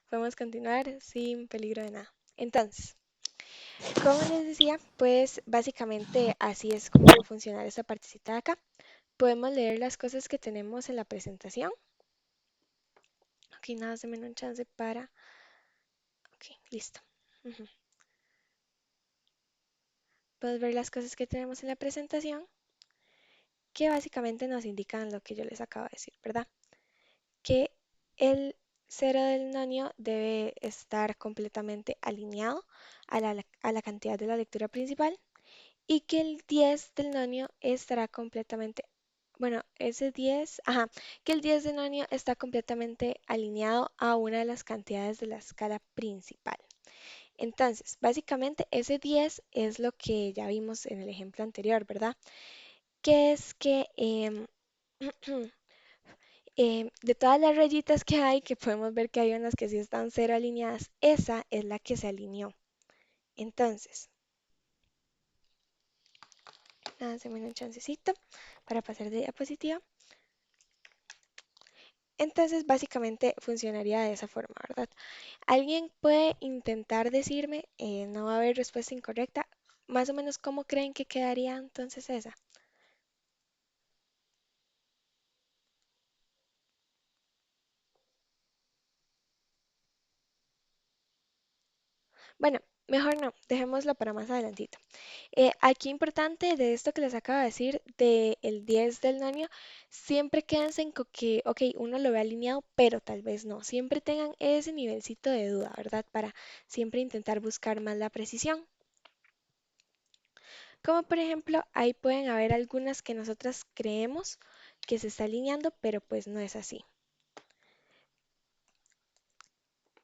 Podemos continuar sin peligro de nada. Entonces, como les decía, pues básicamente así es como va a funcionar esta partecita de acá. Podemos leer las cosas que tenemos en la presentación. Ok, nada, déme un chance para... Ok, listo. Ujú. Puedes ver las cosas que tenemos en la presentación, que básicamente nos indican lo que yo les acabo de decir, ¿verdad? Que el cero del nonio debe estar completamente alineado a la cantidad de la lectura principal y que el 10 del nonio estará completamente, bueno, ese 10, ajá, que el 10 del nonio está completamente alineado a una de las cantidades de la escala principal. Entonces, básicamente ese 10 es lo que ya vimos en el ejemplo anterior, ¿verdad? Que es que de todas las rayitas que hay, que podemos ver que hay unas que sí están cero alineadas, esa es la que se alineó. Entonces, nada, se me da un chancecito para pasar de diapositiva. Entonces, básicamente funcionaría de esa forma, ¿verdad? Alguien puede intentar decirme, no va a haber respuesta incorrecta, más o menos cómo creen que quedaría entonces esa. Bueno, mejor no, dejémoslo para más adelantito. Aquí importante de esto que les acabo de decir, de el 10 del nonio, siempre quédense con que, ok, uno lo ve alineado, pero tal vez no. Siempre tengan ese nivelcito de duda, ¿verdad? Para siempre intentar buscar más la precisión. Como por ejemplo, ahí pueden haber algunas que nosotras creemos que se está alineando, pero pues no es así.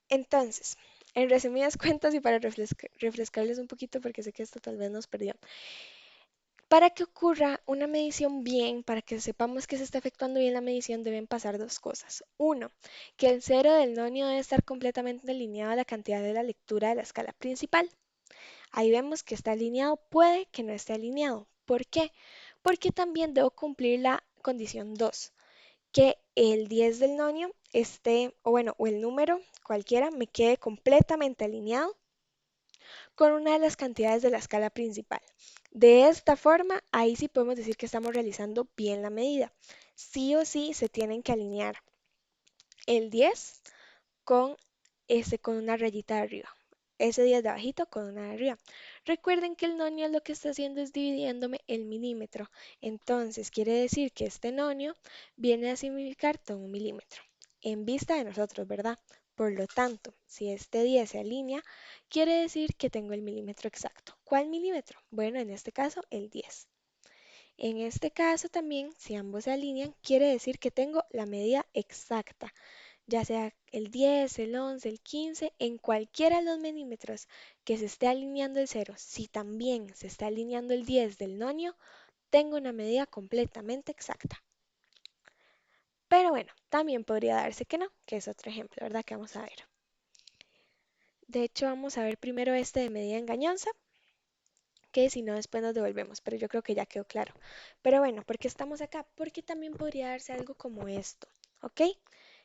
Entonces, en resumidas cuentas y para refrescarles un poquito, porque sé que esto tal vez nos perdió. Para que ocurra una medición bien, para que sepamos que se está efectuando bien la medición, deben pasar dos cosas. Uno, que el cero del nonio debe estar completamente alineado a la cantidad de la lectura de la escala principal. Ahí vemos que está alineado, puede que no esté alineado. ¿Por qué? Porque también debo cumplir la condición 2, que el 10 del nonio esté, o bueno, o el número cualquiera me quede completamente alineado con una de las cantidades de la escala principal. De esta forma, ahí sí podemos decir que estamos realizando bien la medida. Sí o sí se tienen que alinear el 10 con, con una rayita de arriba. Ese 10 de abajito con una de arriba. Recuerden que el nonio lo que está haciendo es dividiéndome el milímetro. Entonces quiere decir que este nonio viene a significar todo un milímetro. En vista de nosotros, ¿verdad? Por lo tanto, si este 10 se alinea, quiere decir que tengo el milímetro exacto. ¿Cuál milímetro? Bueno, en este caso, el 10. En este caso también, si ambos se alinean, quiere decir que tengo la medida exacta, ya sea el 10, el 11, el 15, en cualquiera de los milímetros que se esté alineando el cero. Si también se está alineando el 10 del nonio, tengo una medida completamente exacta. Pero bueno, también podría darse que no, que es otro ejemplo, ¿verdad? Que vamos a ver. De hecho, vamos a ver primero este de medida engañosa, que si no después nos devolvemos, pero yo creo que ya quedó claro. Pero bueno, ¿por qué estamos acá? Porque también podría darse algo como esto, ¿ok?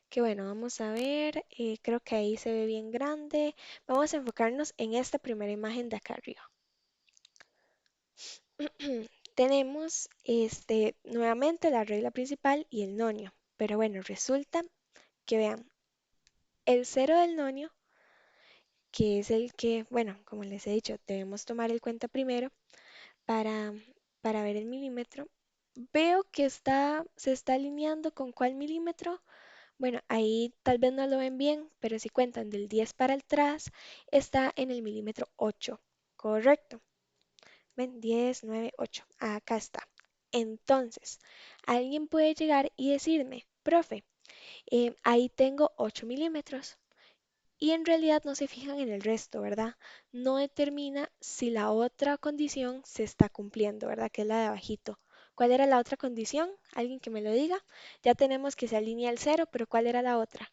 Que bueno, vamos a ver, creo que ahí se ve bien grande. Vamos a enfocarnos en esta primera imagen de acá arriba. Tenemos nuevamente la regla principal y el nonio, pero bueno, resulta que vean, el cero del nonio, que es el que, bueno, como les he dicho, debemos tomar el cuenta primero para, para ver el milímetro. Veo que se está alineando con cuál milímetro. Bueno, ahí tal vez no lo ven bien, pero si cuentan del 10 para atrás, está en el milímetro 8. Correcto. Ven, 10, 9, 8. Acá está. Entonces, alguien puede llegar y decirme, profe, ahí tengo 8 milímetros. Y en realidad no se fijan en el resto, ¿verdad? No determina si la otra condición se está cumpliendo, ¿verdad? Que es la de abajito. ¿Cuál era la otra condición? ¿Alguien que me lo diga? Ya tenemos que se alinea el cero, pero ¿cuál era la otra?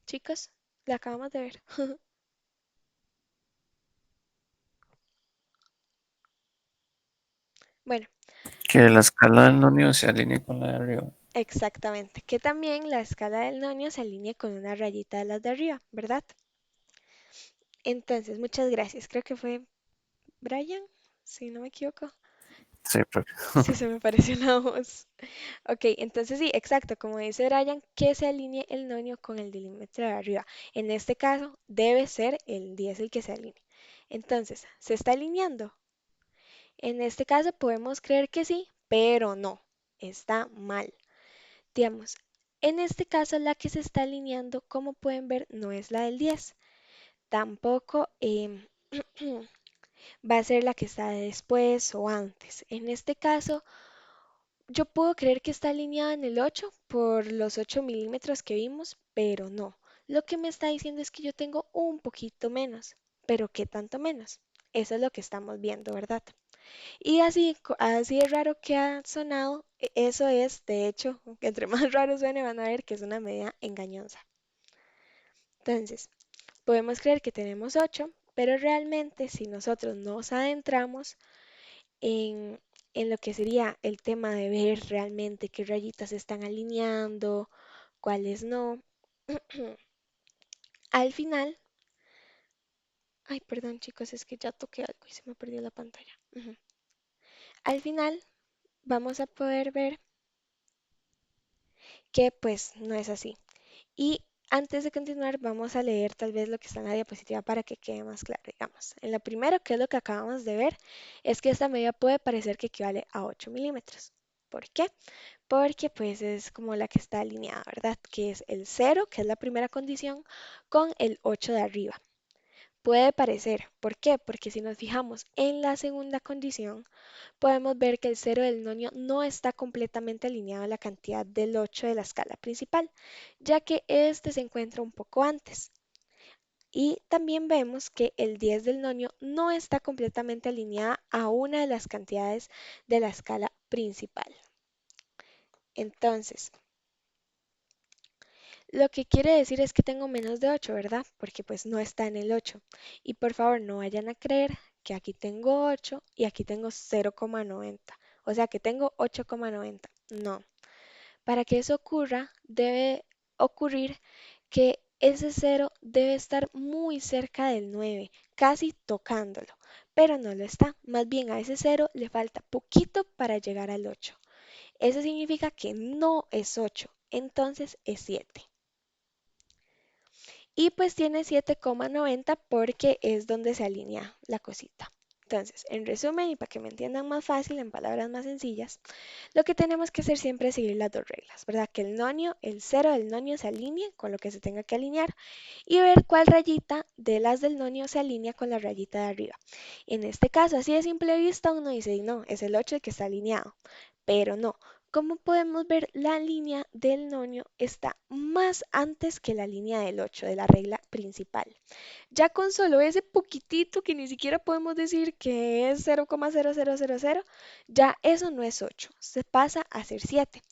Chicos, la acabamos de ver. Bueno, Que la escala del nonio se alinee con la de arriba. exactamente. Que también la escala del nonio se alinee con una rayita de las de arriba, ¿verdad? Entonces, muchas gracias. Creo que fue Brian, si no me equivoco. Sí, porque Sí, se me pareció la voz. Ok, entonces sí, exacto, como dice Brian, que se alinee el nonio con el delímetro de arriba. En este caso, debe ser el 10 el que se alinee. Entonces, ¿se está alineando? En este caso podemos creer que sí, pero no, está mal. Digamos, en este caso la que se está alineando, como pueden ver, no es la del 10. Tampoco va a ser la que está después o antes. En este caso, yo puedo creer que está alineada en el 8 por los 8 milímetros que vimos, pero no. Lo que me está diciendo es que yo tengo un poquito menos. ¿Pero qué tanto menos? Eso es lo que estamos viendo, ¿verdad? Y así, así de raro que ha sonado, eso es, de hecho, entre más raro suene, van a ver que es una medida engañosa. Entonces, podemos creer que tenemos 8, pero realmente si nosotros nos adentramos en, en lo que sería el tema de ver realmente qué rayitas se están alineando, cuáles no, al final, ay, perdón chicos, es que ya toqué algo y se me perdió la pantalla. Al final vamos a poder ver que pues no es así. Y antes de continuar, vamos a leer tal vez lo que está en la diapositiva para que quede más claro, digamos. En lo primero, que es lo que acabamos de ver, es que esta medida puede parecer que equivale a 8 milímetros. ¿Por qué? Porque pues es como la que está alineada, ¿verdad? Que es el 0, que es la primera condición, con el 8 de arriba. Puede parecer, ¿por qué? Porque si nos fijamos en la segunda condición, podemos ver que el cero del nonio no está completamente alineado a la cantidad del 8 de la escala principal, ya que este se encuentra un poco antes. Y también vemos que el 10 del nonio no está completamente alineada a una de las cantidades de la escala principal. Entonces, lo que quiere decir es que tengo menos de 8, ¿verdad? Porque pues no está en el 8. Y por favor, no vayan a creer que aquí tengo 8 y aquí tengo 0,90. O sea que tengo 8,90. No. Para que eso ocurra, debe ocurrir que ese cero debe estar muy cerca del 9, casi tocándolo, pero no lo está. Más bien a ese cero le falta poquito para llegar al 8. Eso significa que no es 8, entonces es 7. Y pues tiene 7,90 porque es donde se alinea la cosita. Entonces, en resumen, y para que me entiendan más fácil, en palabras más sencillas, lo que tenemos que hacer siempre es seguir las dos reglas, ¿verdad? Que el nonio, el cero del nonio se alinee con lo que se tenga que alinear y ver cuál rayita de las del nonio se alinea con la rayita de arriba. En este caso, así de simple vista, uno dice, no, es el 8 el que está alineado, pero no. Como podemos ver, la línea del nonio está más antes que la línea del 8 de la regla principal. Ya con solo ese poquitito que ni siquiera podemos decir que es 0,0000, ya eso no es 8, se pasa a ser 7.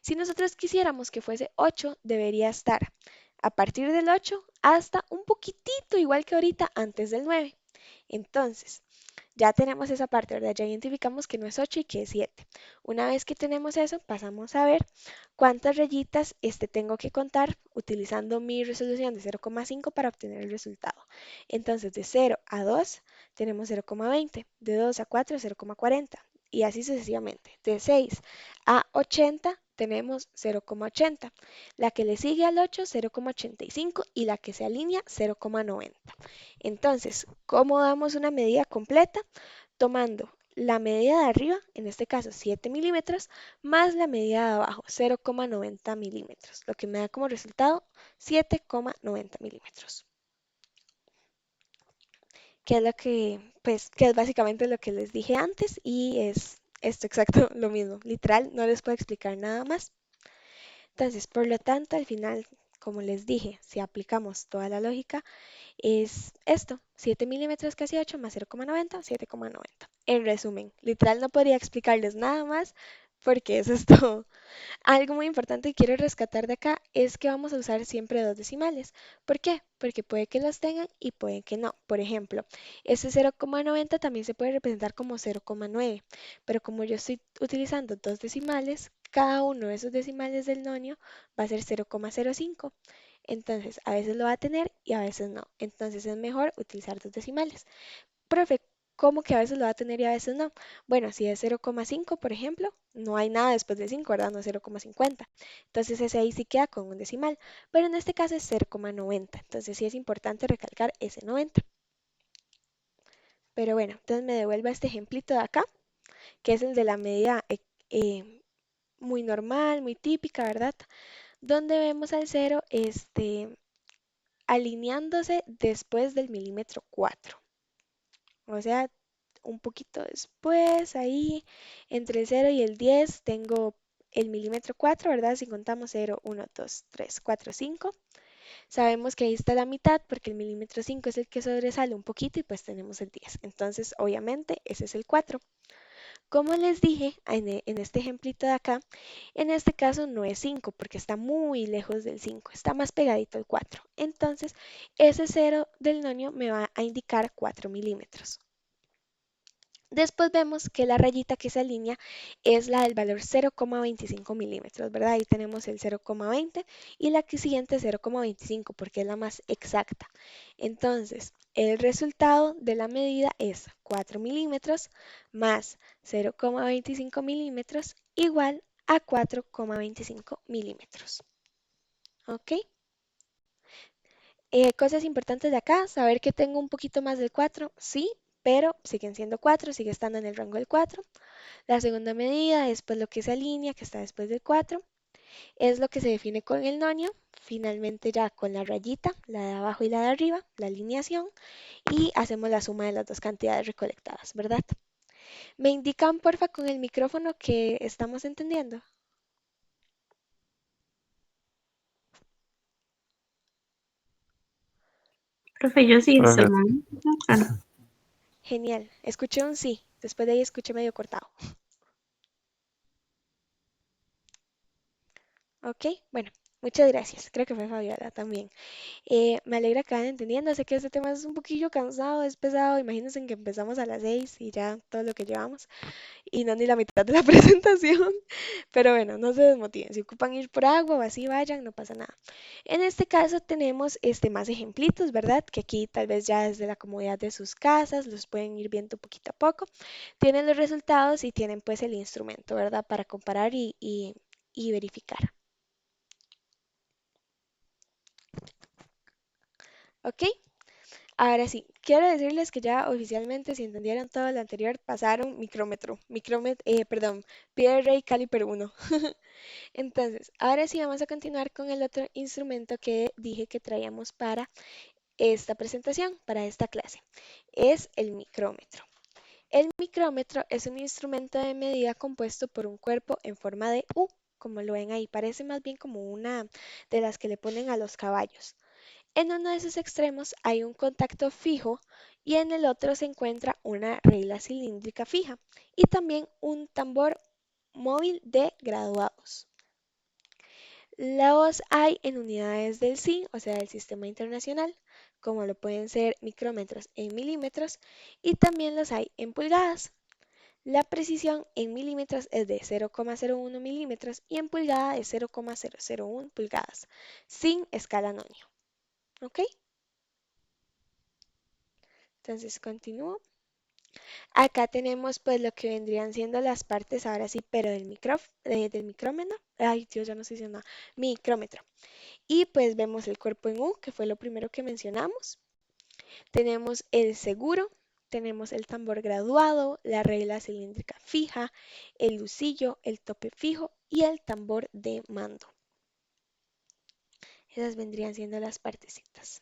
Si nosotros quisiéramos que fuese 8, debería estar a partir del 8 hasta un poquitito igual que ahorita antes del 9. Entonces, ya tenemos esa parte, ¿verdad? Ya identificamos que no es 8 y que es 7. Una vez que tenemos eso, pasamos a ver cuántas rayitas tengo que contar utilizando mi resolución de 0,5 para obtener el resultado. Entonces, de 0 a 2 tenemos 0,20, de 2 a 4 0,40 y así sucesivamente. De 6 a 80 tenemos 0,80. La que le sigue al 8, 0,85 y la que se alinea, 0,90. Entonces, ¿cómo damos una medida completa? Tomando la medida de arriba, en este caso 7 milímetros, más la medida de abajo, 0,90 milímetros, lo que me da como resultado 7,90 milímetros, que es lo que, pues, que es básicamente lo que les dije antes y es esto exacto lo mismo. Literal, no les puedo explicar nada más. Entonces, por lo tanto, al final, como les dije, si aplicamos toda la lógica, es esto, 7 milímetros casi 8 más 0,90, 7,90. En resumen, literal no podría explicarles nada más, porque eso es todo. Algo muy importante que quiero rescatar de acá es que vamos a usar siempre dos decimales. ¿Por qué? Porque puede que los tengan y puede que no. Por ejemplo, este 0,90 también se puede representar como 0,9, pero como yo estoy utilizando dos decimales, cada uno de esos decimales del nonio va a ser 0,05. Entonces, a veces lo va a tener y a veces no. Entonces es mejor utilizar dos decimales. Profe, ¿cómo que a veces lo va a tener y a veces no? Bueno, si es 0,5, por ejemplo, no hay nada después de 5, ¿verdad? No es 0,50. Entonces ese ahí sí queda con un decimal, pero en este caso es 0,90. Entonces sí es importante recalcar ese 90. Pero bueno, entonces me devuelvo a este ejemplito de acá, que es el de la medida muy normal, muy típica, ¿verdad? Donde vemos al cero alineándose después del milímetro 4. O sea, un poquito después, ahí entre el 0 y el 10 tengo el milímetro 4, ¿verdad? Si contamos 0, 1, 2, 3, 4, 5. Sabemos que ahí está la mitad porque el milímetro 5 es el que sobresale un poquito y pues tenemos el 10. Entonces, obviamente, ese es el 4. Como les dije en este ejemplito de acá, en este caso no es 5 porque está muy lejos del 5, está más pegadito al 4. Entonces, ese 0 del nonio me va a indicar 4 milímetros. Después vemos que la rayita que se alinea es la del valor 0,25 milímetros, ¿verdad? Ahí tenemos el 0,20 y la que siguiente 0,25 porque es la más exacta. Entonces, el resultado de la medida es 4 milímetros más 0,25 milímetros igual a 4,25 milímetros. ¿Ok? Cosas importantes de acá, saber que tengo un poquito más del 4, sí, pero siguen siendo 4, sigue estando en el rango del 4. La segunda medida es pues lo que se alinea, que está después del 4, es lo que se define con el nonio, finalmente ya con la rayita, la de abajo y la de arriba, la alineación, y hacemos la suma de las dos cantidades recolectadas, ¿verdad? ¿Me indican porfa con el micrófono que estamos entendiendo? Profe, yo sí, hasta el Profe, momento. Claro. Genial, escuché un sí, después de ahí escuché medio cortado. Ok, bueno, muchas gracias, creo que fue Fabiola también. Me alegra que vayan entendiendo. Sé que este tema es un poquillo cansado, es pesado. Imagínense que empezamos a las 6 y ya todo lo que llevamos. Y no ni la mitad de la presentación. Pero bueno, no se desmotiven. Si ocupan ir por agua o así vayan, no pasa nada. En este caso tenemos más ejemplitos, ¿verdad? Que aquí tal vez ya desde la comodidad de sus casas los pueden ir viendo poquito a poco. Tienen los resultados y tienen pues el instrumento, ¿verdad? Para comparar y verificar. ¿Ok? Ahora sí, quiero decirles que ya oficialmente, si entendieron todo lo anterior, pasaron perdón, Pierre Ray Caliper 1. Entonces, ahora sí vamos a continuar con el otro instrumento que dije que traíamos para esta presentación, para esta clase. Es el micrómetro. El micrómetro es un instrumento de medida compuesto por un cuerpo en forma de U, como lo ven ahí. Parece más bien como una de las que le ponen a los caballos. En uno de sus extremos hay un contacto fijo y en el otro se encuentra una regla cilíndrica fija y también un tambor móvil de graduados. Los hay en unidades del SI, o sea, del Sistema Internacional, como lo pueden ser micrómetros en milímetros, y también los hay en pulgadas. La precisión en milímetros es de 0,01 milímetros y en pulgada de 0,001 pulgadas, sin escala nonio. ¿Ok? Entonces continúo. Acá tenemos pues lo que vendrían siendo las partes ahora sí, pero del micrómetro. Ay, Dios, ya no sé si nada. Micrómetro. Y pues vemos el cuerpo en U, que fue lo primero que mencionamos. Tenemos el seguro, tenemos el tambor graduado, la regla cilíndrica fija, el lucillo, el tope fijo y el tambor de mando. Esas vendrían siendo las partecitas.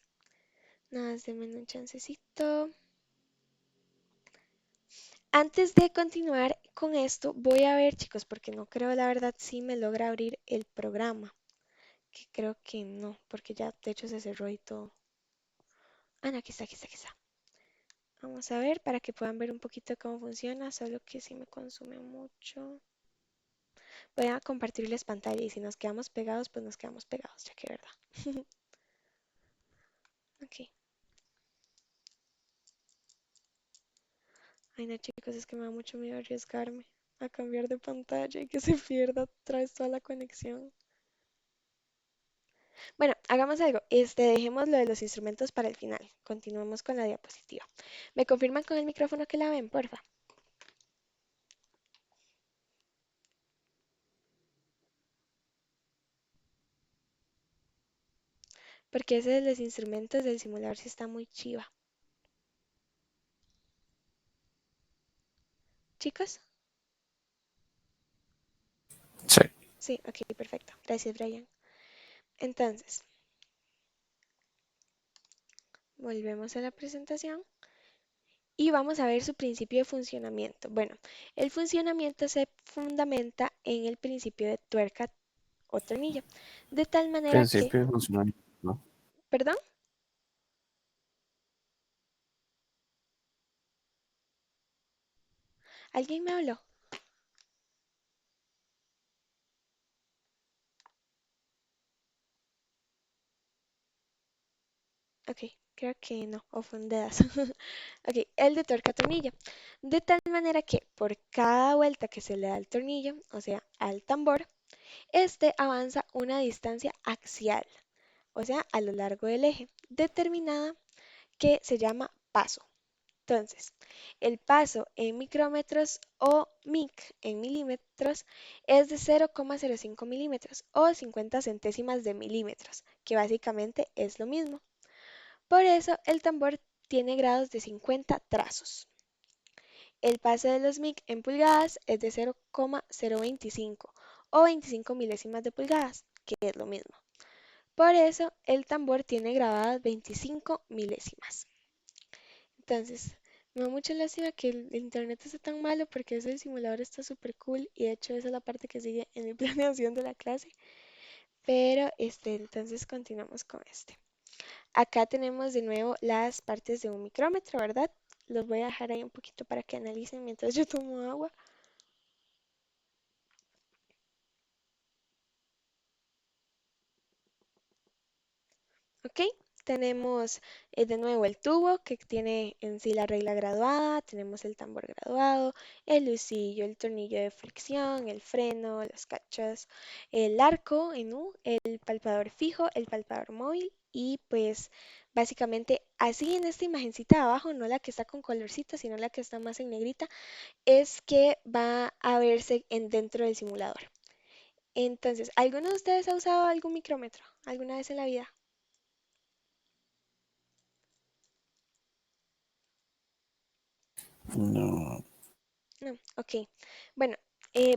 Nada más denme un chancecito. Antes de continuar con esto, voy a ver, chicos, porque no creo la verdad si me logra abrir el programa, que creo que no, porque ya de hecho se cerró y todo. Ah, no, aquí está, aquí está, aquí está. Vamos a ver para que puedan ver un poquito cómo funciona, solo que sí me consume mucho. Voy a compartirles pantalla y si nos quedamos pegados, pues nos quedamos pegados, ya que verdad. Ok. Ay, no, chicos, es que me da mucho miedo arriesgarme a cambiar de pantalla y que se pierda otra vez toda la conexión. Bueno, hagamos algo. Dejemos lo de los instrumentos para el final. Continuemos con la diapositiva. ¿Me confirman con el micrófono que la ven, porfa? Porque ese de los instrumentos del simulador sí está muy chiva. ¿Chicos? Sí. Sí, ok, perfecto. Gracias, Brian. Entonces, volvemos a la presentación y vamos a ver su principio de funcionamiento. Bueno, el funcionamiento se fundamenta en el principio de tuerca o tornillo, de tal manera que, Principio de funcionamiento, ¿no? perdón, ¿alguien me habló? Ok, creo que no, o fundedas. Ok, el de tuerca tornillo. De tal manera que por cada vuelta que se le da al tornillo, o sea, al tambor, este avanza una distancia axial, o sea, a lo largo del eje, determinada que se llama paso. Entonces, el paso en micrómetros o mic en milímetros es de 0,05 milímetros o 50 centésimas de milímetros, que básicamente es lo mismo. Por eso el tambor tiene grados de 50 trazos. El paso de los mic en pulgadas es de 0,025 o 25 milésimas de pulgadas, que es lo mismo. Por eso el tambor tiene grabadas 25 milésimas. Entonces, me da mucha lástima que el internet esté tan malo porque ese simulador está súper cool y de hecho esa es la parte que sigue en mi planeación de la clase. Pero entonces continuamos con este. Acá tenemos de nuevo las partes de un micrómetro, ¿verdad? Los voy a dejar ahí un poquito para que analicen mientras yo tomo agua. Ok, tenemos de nuevo el tubo que tiene en sí la regla graduada, tenemos el tambor graduado, el lucillo, el tornillo de fricción, el freno, los cachos, el arco en U, el palpador fijo, el palpador móvil y pues básicamente así en esta imagencita de abajo, no la que está con colorcito, sino la que está más en negrita, es que va a verse dentro del simulador. Entonces, ¿alguno de ustedes ha usado algún micrómetro alguna vez en la vida? No. No, ok. Bueno,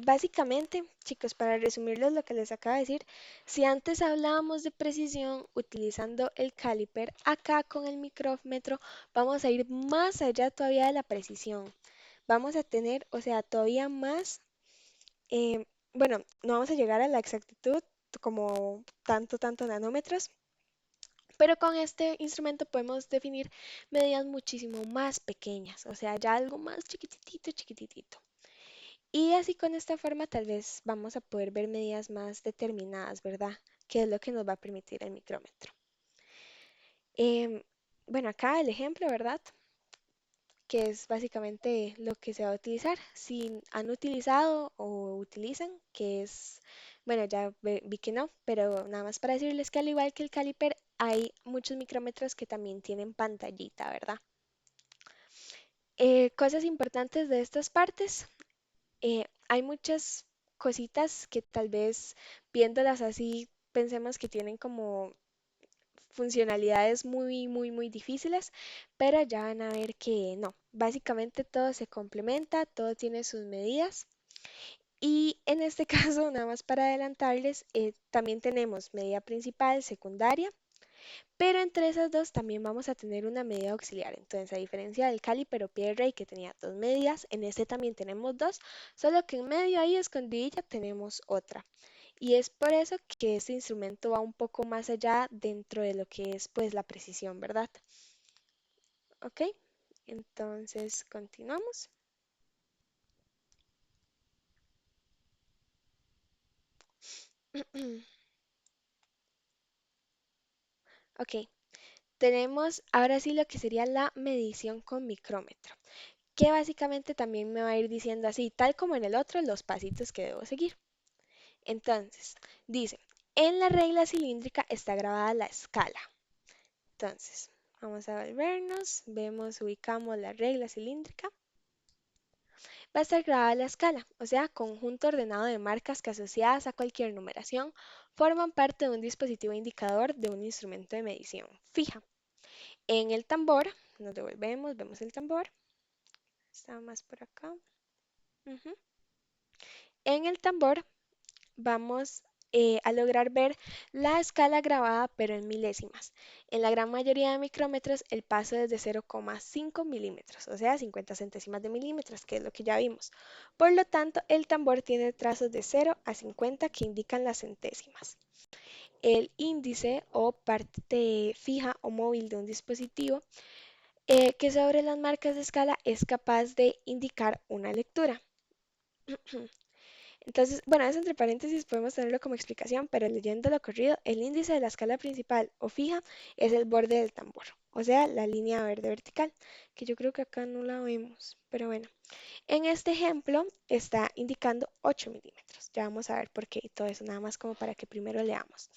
básicamente, chicos, para resumirles lo que les acabo de decir, si antes hablábamos de precisión utilizando el caliper, acá con el micrómetro vamos a ir más allá todavía de la precisión. Vamos a tener, o sea, todavía más, bueno, no vamos a llegar a la exactitud como tanto nanómetros, pero con este instrumento podemos definir medidas muchísimo más pequeñas, o sea, ya algo más chiquititito, chiquititito. Y así con esta forma tal vez vamos a poder ver medidas más determinadas, ¿verdad? Que es lo que nos va a permitir el micrómetro. Em, bueno, acá el ejemplo, ¿verdad? Que es básicamente lo que se va a utilizar. Si han utilizado o utilizan, que es, bueno, ya vi que no, pero nada más para decirles que al igual que el caliper, hay muchos micrómetros que también tienen pantallita, ¿verdad? Cosas importantes de estas partes. Hay muchas cositas que tal vez viéndolas así pensemos que tienen como funcionalidades muy difíciles, pero ya van a ver que no. Básicamente todo se complementa, todo tiene sus medidas. Y en este caso, nada más para adelantarles, también tenemos medida principal, secundaria, pero entre esas dos también vamos a tener una medida auxiliar. Entonces, a diferencia del caliper o pie de rey que tenía dos medidas, en este también tenemos dos, solo que en medio ahí escondidilla tenemos otra. Y es por eso que este instrumento va un poco más allá dentro de lo que es pues la precisión, ¿verdad? Ok, entonces continuamos. Ok, tenemos ahora sí lo que sería la medición con micrómetro, que básicamente también me va a ir diciendo así, tal como en el otro, los pasitos que debo seguir. Entonces, dice, en la regla cilíndrica está grabada la escala. Entonces, vamos a volvernos, vemos, ubicamos la regla cilíndrica. Va a estar grabada la escala, o sea, conjunto ordenado de marcas que asociadas a cualquier numeración forman parte de un dispositivo indicador de un instrumento de medición fija. En el tambor, nos devolvemos, vemos el tambor, está más por acá. Ujú. En el tambor vamos a lograr ver la escala grabada, pero en milésimas. En la gran mayoría de micrómetros, el paso es de 0,5 milímetros, o sea, 50 centésimas de milímetros, que es lo que ya vimos. Por lo tanto, el tambor tiene trazos de 0 a 50 que indican las centésimas. El índice o parte fija o móvil de un dispositivo que sobre las marcas de escala es capaz de indicar una lectura. Entonces, bueno, eso entre paréntesis podemos tenerlo como explicación, pero leyendo lo corrido, el índice de la escala principal o fija es el borde del tambor, o sea, la línea verde vertical, que yo creo que acá no la vemos, pero bueno. En este ejemplo está indicando 8 milímetros. Ya vamos a ver por qué y todo eso, nada más como para que primero leamos.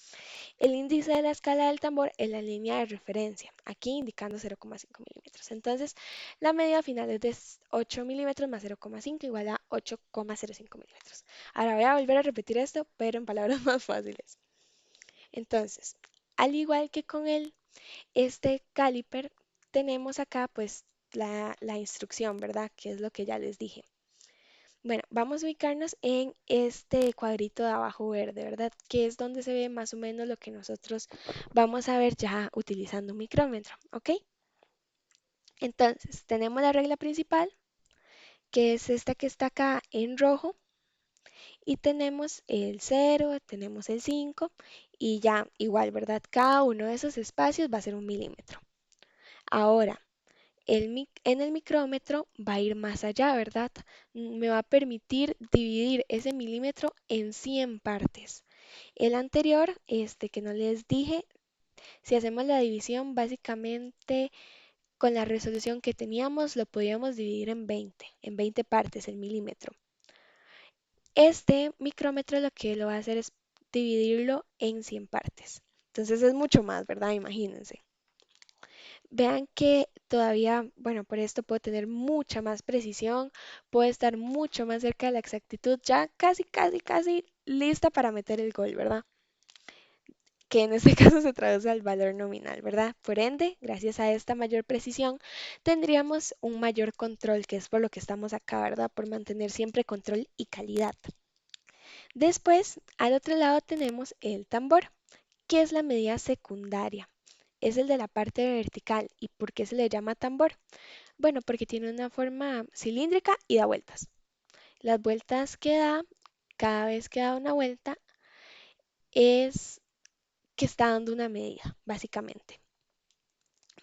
El índice de la escala del tambor es la línea de referencia, aquí indicando 0,5 milímetros. Entonces, la medida final es de 8 milímetros más 0,5 igual a 8,05 milímetros. Ahora voy a volver a repetir esto, pero en palabras más fáciles. Entonces, al igual que con este caliper, tenemos acá pues la instrucción, ¿verdad? Que es lo que ya les dije. Bueno, vamos a ubicarnos en este cuadrito de abajo verde, ¿verdad? Que es donde se ve más o menos lo que nosotros vamos a ver ya utilizando un micrómetro, ¿ok? Entonces, tenemos la regla principal, que es esta que está acá en rojo, y tenemos el 0, tenemos el 5, y ya igual, ¿verdad? Cada uno de esos espacios va a ser un milímetro. Ahora, en el micrómetro va a ir más allá, ¿verdad? Me va a permitir dividir ese milímetro en 100 partes. El anterior, este que no les dije, si hacemos la división, básicamente con la resolución que teníamos, lo podíamos dividir en 20 partes el milímetro. Este micrómetro lo que lo va a hacer es dividirlo en 100 partes. Entonces es mucho más, ¿verdad? Imagínense. Vean que todavía, bueno, por esto puedo tener mucha más precisión, puedo estar mucho más cerca de la exactitud, ya casi, casi, casi lista para meter el gol, ¿verdad? Que en este caso se traduce al valor nominal, ¿verdad? Por ende, gracias a esta mayor precisión, tendríamos un mayor control, que es por lo que estamos acá, ¿verdad? Por mantener siempre control y calidad. Después, al otro lado tenemos el tambor, que es la medida secundaria. Es el de la parte vertical. ¿Y por qué se le llama tambor? Bueno, porque tiene una forma cilíndrica y da vueltas. Las vueltas que da, cada vez que da una vuelta, es que está dando una medida, básicamente.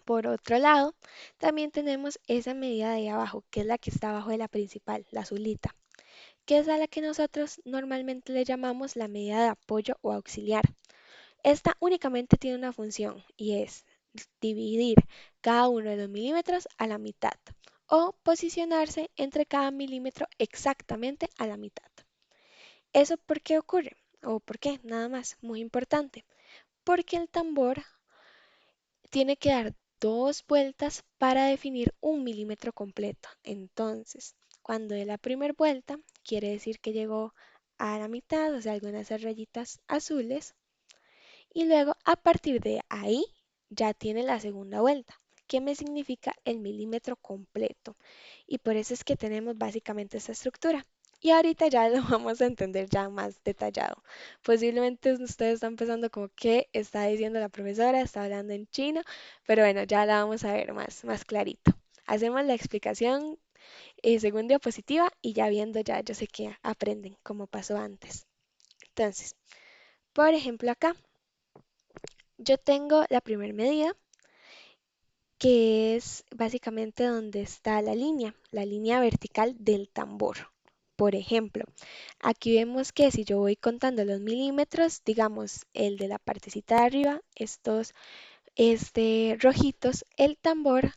Por otro lado, también tenemos esa medida de ahí abajo, que es la que está abajo de la principal, la azulita, que es a la que nosotros normalmente le llamamos la medida de apoyo o auxiliar. Esta únicamente tiene una función y es dividir cada uno de los milímetros a la mitad o posicionarse entre cada milímetro exactamente a la mitad. ¿Eso por qué ocurre? ¿O por qué? Nada más, muy importante. Porque el tambor tiene que dar dos vueltas para definir un milímetro completo. Entonces, cuando dé la primera vuelta, quiere decir que llegó a la mitad, o sea, algunas rayitas azules, y luego a partir de ahí ya tiene la segunda vuelta, que me significa el milímetro completo. Y por eso es que tenemos básicamente esta estructura. Y ahorita ya lo vamos a entender ya más detallado. Posiblemente ustedes están pensando como qué está diciendo la profesora, está hablando en chino, pero bueno, ya la vamos a ver más clarito. Hacemos la explicación según diapositiva y ya viendo ya, yo sé que aprenden como pasó antes. Entonces, por ejemplo acá, yo tengo la primera medida, que es básicamente donde está la línea vertical del tambor. Por ejemplo, aquí vemos que si yo voy contando los milímetros, digamos el de la partecita de arriba, estos rojitos, el tambor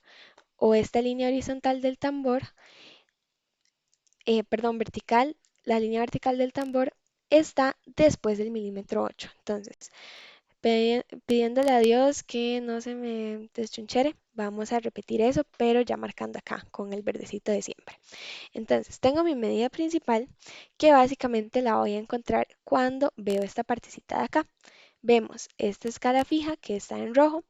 o esta línea horizontal del tambor, perdón, vertical, la línea vertical del tambor está después del milímetro 8. Entonces, pidiéndole a Dios que no se me deschunchere, vamos a repetir eso, pero ya marcando acá con el verdecito de siempre. Entonces, tengo mi medida principal que básicamente la voy a encontrar cuando veo esta partecita de acá. Vemos esta escala fija que está en rojo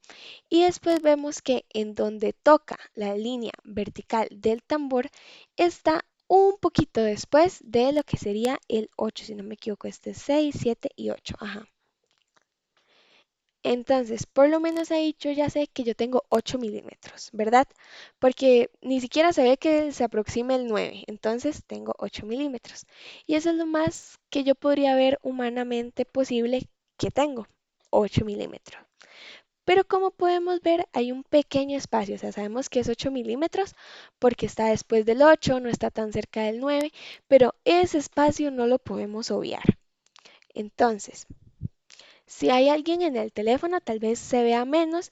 y después vemos que en donde toca la línea vertical del tambor está un poquito después de lo que sería el 8, si no me equivoco, este es 6, 7 y 8. Ajá. Entonces, por lo menos ahí yo ya sé que yo tengo 8 milímetros, ¿verdad? Porque ni siquiera se ve que se aproxime el 9, entonces tengo 8 milímetros. Y eso es lo más que yo podría ver humanamente posible que tengo, 8 milímetros. Pero como podemos ver, hay un pequeño espacio, o sea, sabemos que es 8 milímetros porque está después del 8, no está tan cerca del 9, pero ese espacio no lo podemos obviar. Entonces, si hay alguien en el teléfono, tal vez se vea menos,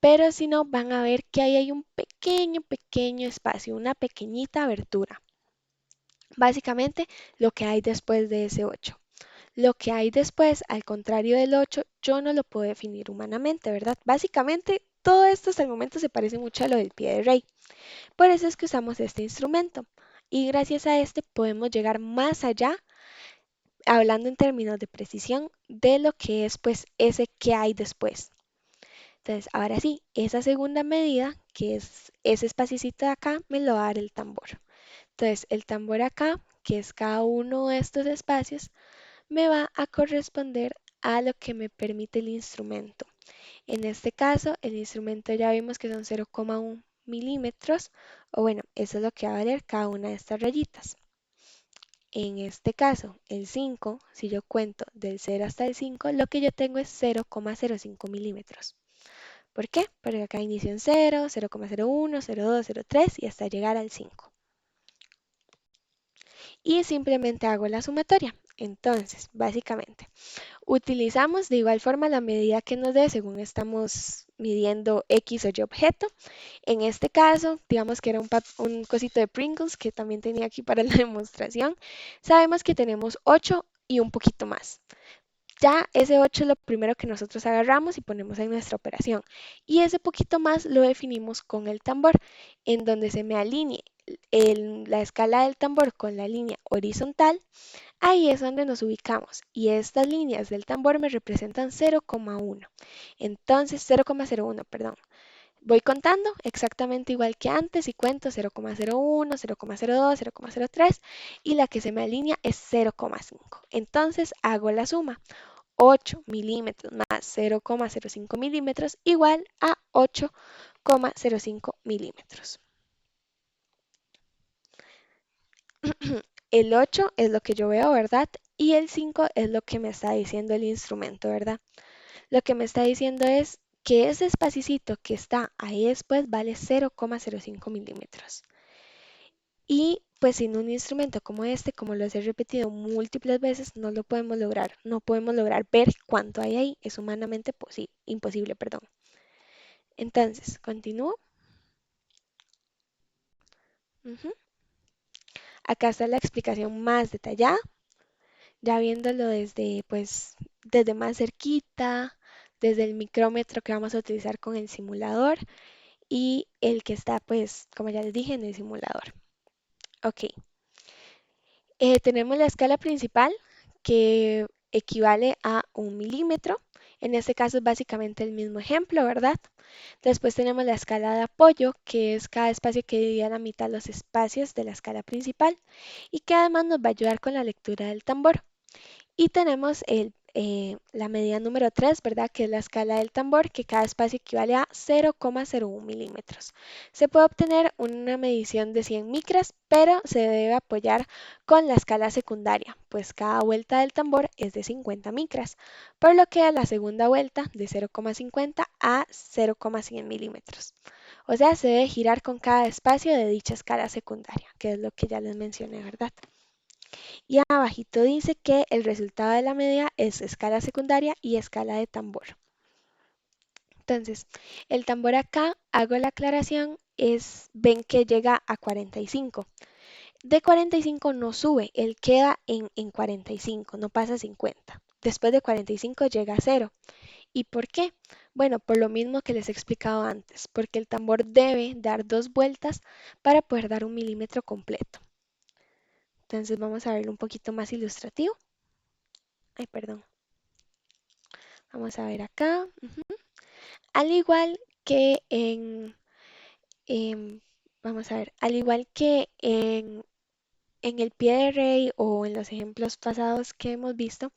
pero si no, van a ver que ahí hay un pequeño espacio, una pequeñita abertura. Básicamente, lo que hay después de ese 8. Lo que hay después, al contrario del 8, yo no lo puedo definir humanamente, ¿verdad? Básicamente, todo esto hasta el momento se parece mucho a lo del pie de rey. Por eso es que usamos este instrumento. Y gracias a este podemos llegar más allá, hablando en términos de precisión, de lo que es pues ese que hay después. Entonces, ahora sí, esa segunda medida, que es ese espaciocito de acá, me lo va a dar el tambor. Entonces, el tambor acá, que es cada uno de estos espacios, me va a corresponder a lo que me permite el instrumento. En este caso, el instrumento ya vimos que son 0,1 milímetros, o bueno, eso es lo que va a valer cada una de estas rayitas. En este caso, el 5, si yo cuento del 0 hasta el 5, lo que yo tengo es 0,05 milímetros. ¿Por qué? Porque acá inicio en 0, 0,01, 0,2, 0,3 y hasta llegar al 5. Y simplemente hago la sumatoria. Entonces, básicamente, utilizamos de igual forma la medida que nos dé según estamos midiendo X o Y objeto. En este caso, digamos que era un cosito de Pringles que también tenía aquí para la demostración. Sabemos que tenemos 8 y un poquito más. Ya ese 8 es lo primero que nosotros agarramos y ponemos en nuestra operación. Y ese poquito más lo definimos con el tambor, en donde se me alinee la escala del tambor con la línea horizontal. Ahí es donde nos ubicamos y estas líneas del tambor me representan 0,1. Entonces, 0,01, perdón. Voy contando exactamente igual que antes y cuento 0,01, 0,02, 0,03 y la que se me alinea es 0,5. Entonces hago la suma. 8 milímetros más 0,05 milímetros igual a 8,05 milímetros. El 8 es lo que yo veo, ¿verdad? Y el 5 es lo que me está diciendo el instrumento, ¿verdad? Lo que me está diciendo es que ese espacito que está ahí después vale 0,05 milímetros. Y pues sin un instrumento como este, como lo he repetido múltiples veces, no lo podemos lograr. No podemos lograr ver cuánto hay ahí. Es humanamente imposible, perdón. Entonces, continúo. Ujú. Acá está la explicación más detallada, ya viéndolo desde, pues, desde más cerquita, desde el micrómetro que vamos a utilizar con el simulador y el que está, pues, como ya les dije, en el simulador. Ok, tenemos la escala principal que equivale a 1 milímetro. En este caso es básicamente el mismo ejemplo, ¿verdad? Después tenemos la escala de apoyo, que es cada espacio que divide a la mitad los espacios de la escala principal y que además nos va a ayudar con la lectura del tambor. Y tenemos la medida número 3, ¿verdad? Que es la escala del tambor, que cada espacio equivale a 0,01 milímetros. Se puede obtener una medición de 100 micras, pero se debe apoyar con la escala secundaria, pues cada vuelta del tambor es de 50 micras, por lo que a la segunda vuelta de 0,50 a 0,100 milímetros. O sea, se debe girar con cada espacio de dicha escala secundaria, que es lo que ya les mencioné, ¿verdad? Y abajito dice que el resultado de la medida es escala secundaria y escala de tambor. Entonces, el tambor acá, hago la aclaración, ven que llega a 45. De 45 no sube, él queda en 45, no pasa a 50. Después de 45 llega a 0. ¿Y por qué? Bueno, por lo mismo que les he explicado antes, porque el tambor debe dar 2 vueltas para poder dar un milímetro completo. Entonces vamos a verlo un poquito más ilustrativo. Ay, perdón. Vamos a ver acá. Al igual que em, vamos a ver, al igual que en el pie de rey o en los ejemplos pasados que hemos visto,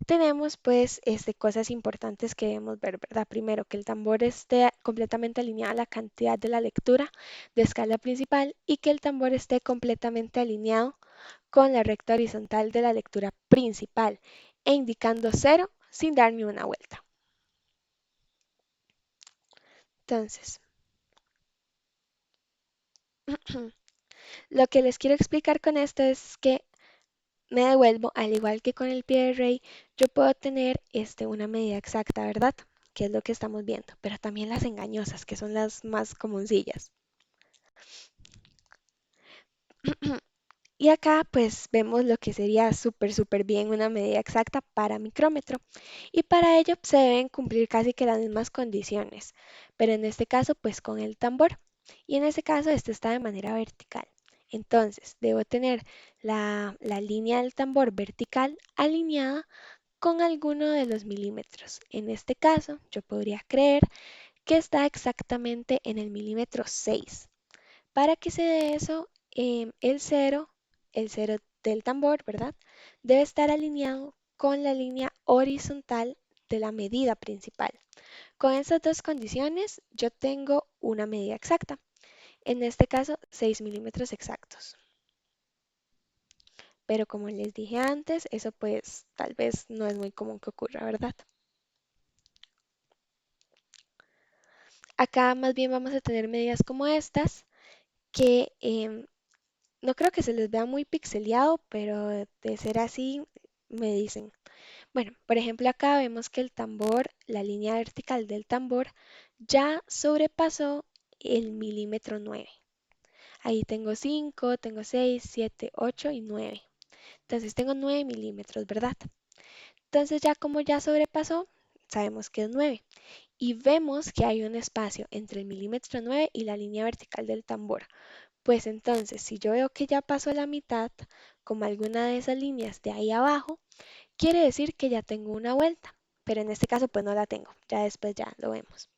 tenemos pues cosas importantes que debemos ver, ¿verdad? Primero, que el tambor esté completamente alineado a la cantidad de la lectura de escala principal y que el tambor esté completamente alineado con la recta horizontal de la lectura principal e indicando 0 sin dar ni una vuelta. Entonces, lo que les quiero explicar con esto es que me devuelvo, al igual que con el pie de rey, yo puedo tener una medida exacta, ¿verdad? Que es lo que estamos viendo, pero también las engañosas, que son las más comuncillas. Y acá pues vemos lo que sería súper bien una medida exacta para micrómetro. Y para ello se deben cumplir casi que las mismas condiciones, pero en este caso pues con el tambor. Y en este caso este está de manera vertical. Entonces debo tener la línea del tambor vertical alineada con alguno de los milímetros. En este caso yo podría creer que está exactamente en el milímetro 6. Para que se dé eso, el cero del tambor, ¿verdad? Debe estar alineado con la línea horizontal de la medida principal. Con estas dos condiciones, yo tengo una medida exacta. En este caso, 6 milímetros exactos. Pero como les dije antes, eso pues tal vez no es muy común que ocurra, ¿verdad? Acá más bien vamos a tener medidas como estas, que no creo que se les vea muy pixeleado, pero de ser así, me dicen. Bueno, por ejemplo, acá vemos que el tambor, la línea vertical del tambor, ya sobrepasó el milímetro 9. Ahí tengo 5, tengo 6, 7, 8 y 9. Entonces tengo 9 milímetros, ¿verdad? Entonces ya como ya sobrepasó, sabemos que es 9. Y vemos que hay un espacio entre el milímetro 9 y la línea vertical del tambor. Pues entonces, si yo veo que ya pasó la mitad, como alguna de esas líneas de ahí abajo, quiere decir que ya tengo una vuelta. Pero en este caso, pues no la tengo. Ya después ya lo vemos.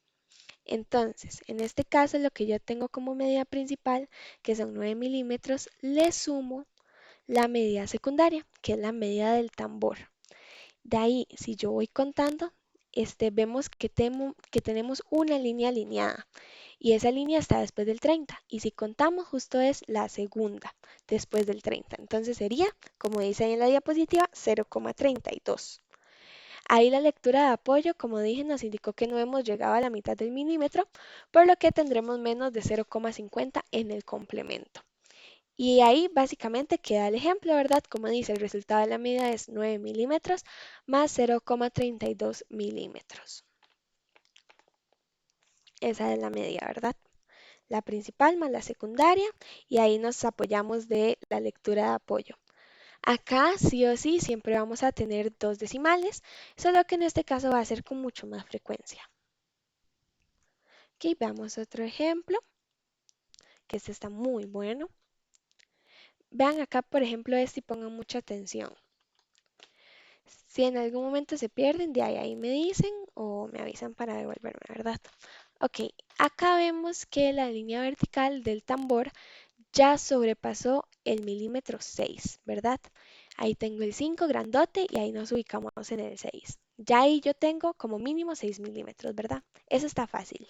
Entonces, en este caso, lo que yo tengo como medida principal, que son 9 milímetros, le sumo la medida secundaria, que es la medida del tambor. De ahí, si yo voy contando, vemos que tenemos una línea alineada y esa línea está después del 30. Y si contamos, justo es la segunda después del 30. Entonces sería, como dice ahí en la diapositiva, 0,32. Ahí la lectura de apoyo, como dije, nos indicó que no hemos llegado a la mitad del milímetro, por lo que tendremos menos de 0,50 en el complemento. Y ahí básicamente queda el ejemplo, ¿verdad? Como dice, el resultado de la medida es 9 milímetros más 0,32 milímetros. Esa es la medida, ¿verdad? La principal más la secundaria y ahí nos apoyamos de la lectura de apoyo. Acá sí o sí siempre vamos a tener dos decimales, solo que en este caso va a ser con mucho más frecuencia. Aquí veamos otro ejemplo, que este está muy bueno. Vean acá, por ejemplo, este y pongan mucha atención. Si en algún momento se pierden, de ahí me dicen o me avisan para devolverme, ¿verdad? Ok, acá vemos que la línea vertical del tambor ya sobrepasó el milímetro 6, ¿verdad? Ahí tengo el 5 grandote y ahí nos ubicamos en el 6. Ya ahí yo tengo como mínimo 6 milímetros, ¿verdad? Eso está fácil.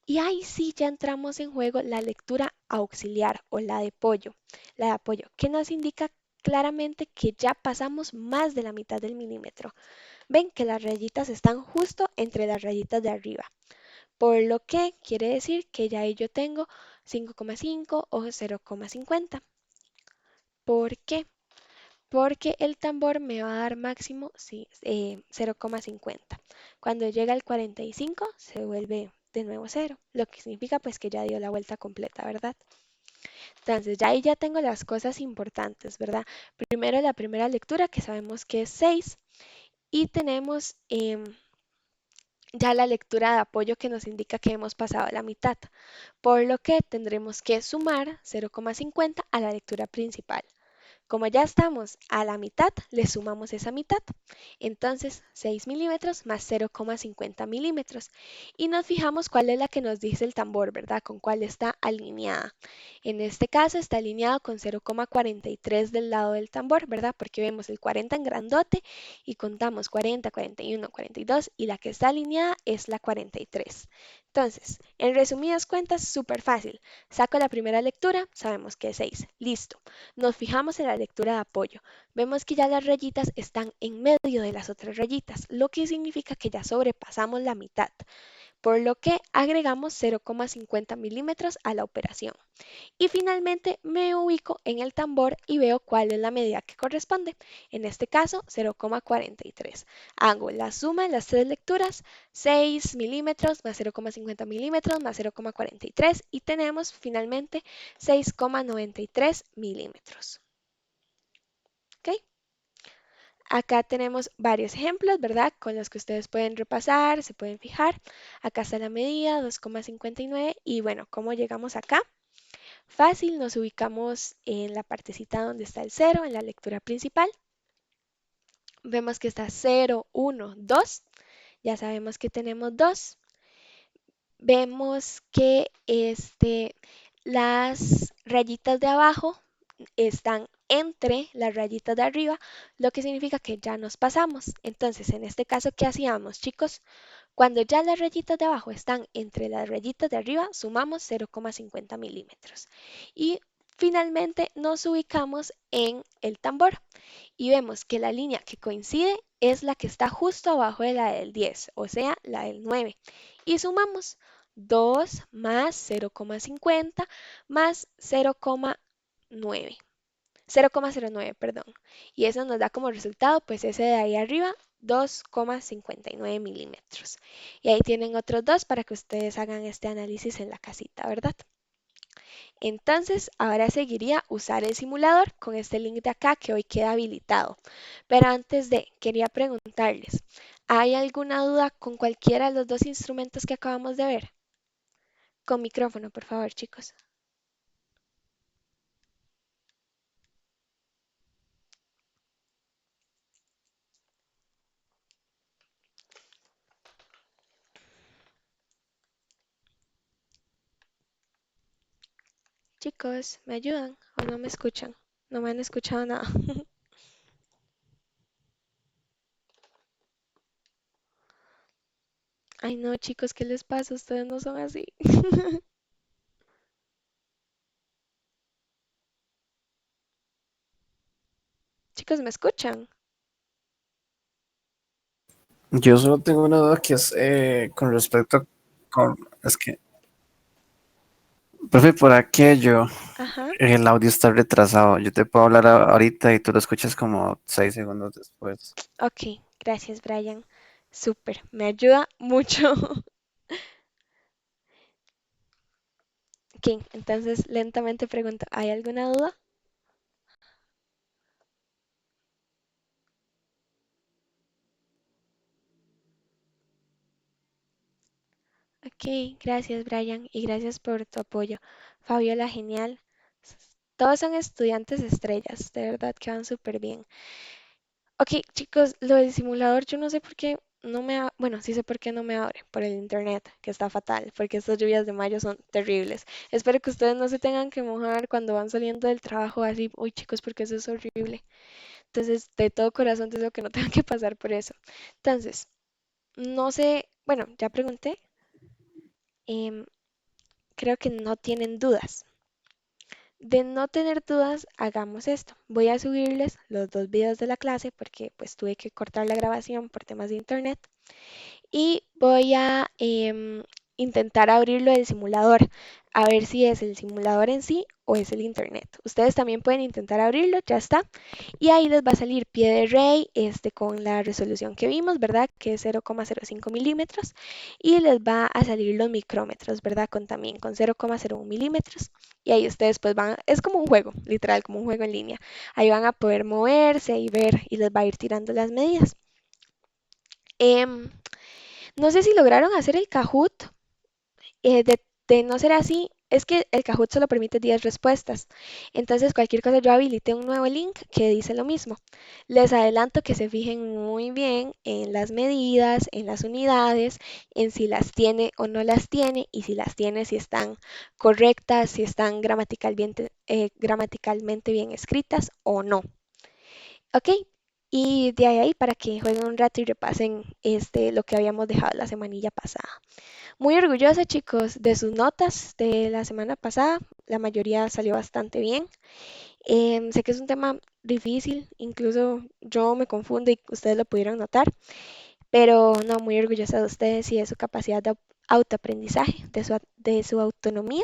Y ahí sí ya entramos en juego la lectura auxiliar o la de apoyo. La de apoyo, que nos indica claramente que ya pasamos más de la mitad del milímetro. Ven que las rayitas están justo entre las rayitas de arriba, por lo que quiere decir que ya ahí yo tengo 5,5 o 0,50. ¿Por qué? porque el tambor me va a dar máximo sí, 0,50. Cuando llega al 45 se vuelve de nuevo 0, lo que significa pues que ya dio la vuelta completa, ¿verdad? Entonces ya ahí ya tengo las cosas importantes, ¿verdad? Primero la primera lectura que sabemos que es 6 y tenemos ya la lectura de apoyo que nos indica que hemos pasado la mitad, por lo que tendremos que sumar 0,50 a la lectura principal. Como ya estamos a la mitad, le sumamos esa mitad. Entonces, 6 milímetros más 0,50 milímetros. Y nos fijamos cuál es la que nos dice el tambor, ¿verdad? Con cuál está alineada. En este caso está alineado con 0,43 del lado del tambor, ¿verdad? Porque vemos el 40 en grandote y contamos 40, 41, 42 y la que está alineada es la 43. Entonces, en resumidas cuentas, súper fácil. Saco la primera lectura, sabemos que es 6. Listo. Nos fijamos en la lectura de apoyo. Vemos que ya las rayitas están en medio de las otras rayitas, lo que significa que ya sobrepasamos la mitad, por lo que agregamos 0,50 milímetros a la operación. Y finalmente me ubico en el tambor y veo cuál es la medida que corresponde. En este caso, 0,43. Hago la suma de las tres lecturas, 6 milímetros más 0,50 milímetros más 0,43 y tenemos finalmente 6,93 milímetros. ¿Ok? Acá tenemos varios ejemplos, ¿verdad? Con los que ustedes pueden repasar, se pueden fijar. Acá está la medida, 2,59. Y bueno, ¿cómo llegamos acá? Fácil, nos ubicamos en la partecita donde está el 0, en la lectura principal. Vemos que está 0, 1, 2. Ya sabemos que tenemos 2. Vemos que las rayitas de abajo están entre las rayitas de arriba, lo que significa que ya nos pasamos. Entonces, en este caso, ¿qué hacíamos, chicos? Cuando ya las rayitas de abajo están entre las rayitas de arriba, sumamos 0,50 milímetros. Y finalmente nos ubicamos en el tambor y vemos que la línea que coincide es la que está justo abajo de la del 10, o sea, la del 9. Y sumamos 2 más 0,50 más 0,9. 0,09, perdón. Y eso nos da como resultado, pues ese de ahí arriba, 2,59 milímetros. Y ahí tienen otros dos para que ustedes hagan este análisis en la casita, ¿verdad? Entonces, ahora seguiría usar el simulador con este link de acá que hoy queda habilitado. Pero antes de, quería preguntarles, ¿hay alguna duda con cualquiera de los dos instrumentos que acabamos de ver? Con micrófono, por favor, chicos. Chicos, ¿me ayudan o no me escuchan? No me han escuchado nada. Ay, no, chicos, ¿qué les pasa? Ustedes no son así. Chicos, ¿me escuchan? Yo solo tengo una duda que es con respecto con, es que, profe, por aquello, Ajá. el audio está retrasado. Yo te puedo hablar ahorita y tú lo escuchas como 6 segundos después. Ok, gracias, Brian. Súper, me ayuda mucho. Ok, entonces lentamente pregunto, ¿hay alguna duda? Ok, gracias, Brian, y gracias por tu apoyo. Fabiola, genial. Todos son estudiantes estrellas, de verdad que van súper bien. Ok, chicos, lo del simulador, yo no sé por qué no bueno, sí sé por qué no me abre, por el internet, que está fatal, porque estas lluvias de mayo son terribles. Espero que ustedes no se tengan que mojar cuando van saliendo del trabajo así, uy, chicos, porque eso es horrible. Entonces, de todo corazón deseo que no tengan que pasar por eso. Entonces, no sé, bueno, ya pregunté, em, creo que no tienen dudas. De no tener dudas, hagamos esto. Voy a subirles los dos videos de la clase porque pues tuve que cortar la grabación por temas de internet. Y voy a intentar abrirlo del simulador, a ver si es el simulador en sí o es el internet. Ustedes también pueden intentar abrirlo, ya está. Y ahí les va a salir pie de rey con la resolución que vimos, ¿verdad? Que es 0,05 milímetros. Y les va a salir los micrómetros, ¿verdad? También con 0,01 milímetros. Y ahí ustedes pues es como un juego, literal, como un juego en línea. Ahí van a poder moverse y ver y les va a ir tirando las medidas. Em, no sé si lograron hacer el Kahoot. De no ser así, es que el Kahoot solo permite 10 respuestas. Entonces, cualquier cosa, yo habilité un nuevo link que dice lo mismo. Les adelanto que se fijen muy bien en las medidas, en las unidades, en si las tiene o no las tiene, y si las tiene, si están correctas, si están gramaticalmente bien escritas o no. ¿Ok? Y de ahí para que jueguen un rato y repasen lo que habíamos dejado la semanilla pasada. Muy orgullosa, chicos, de sus notas de la semana pasada. La mayoría salió bastante bien. Sé que es un tema difícil, incluso yo me confundo y ustedes lo pudieron notar, pero no, muy orgullosa de ustedes y de su capacidad de autoaprendizaje, de su autonomía.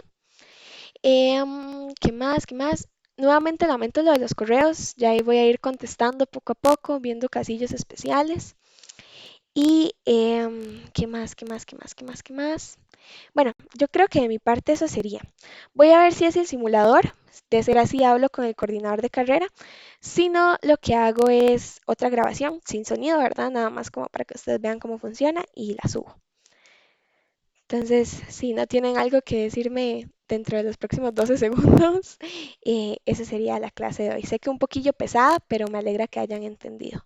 ¿Qué más? ¿Qué más? Nuevamente lamento lo de los correos, ya ahí voy a ir contestando poco a poco, viendo casillos especiales. Y ¿qué más? ¿Qué más? ¿Qué más? ¿Qué más? ¿Qué más? Bueno, yo creo que de mi parte eso sería. Voy a ver si es el simulador. De ser así, hablo con el coordinador de carrera. Si no, lo que hago es otra grabación sin sonido, ¿verdad? Nada más como para que ustedes vean cómo funciona y la subo. Entonces, si no tienen algo que decirme dentro de los próximos 12 segundos, esa sería la clase de hoy. Sé que un poquillo pesada, pero me alegra que hayan entendido.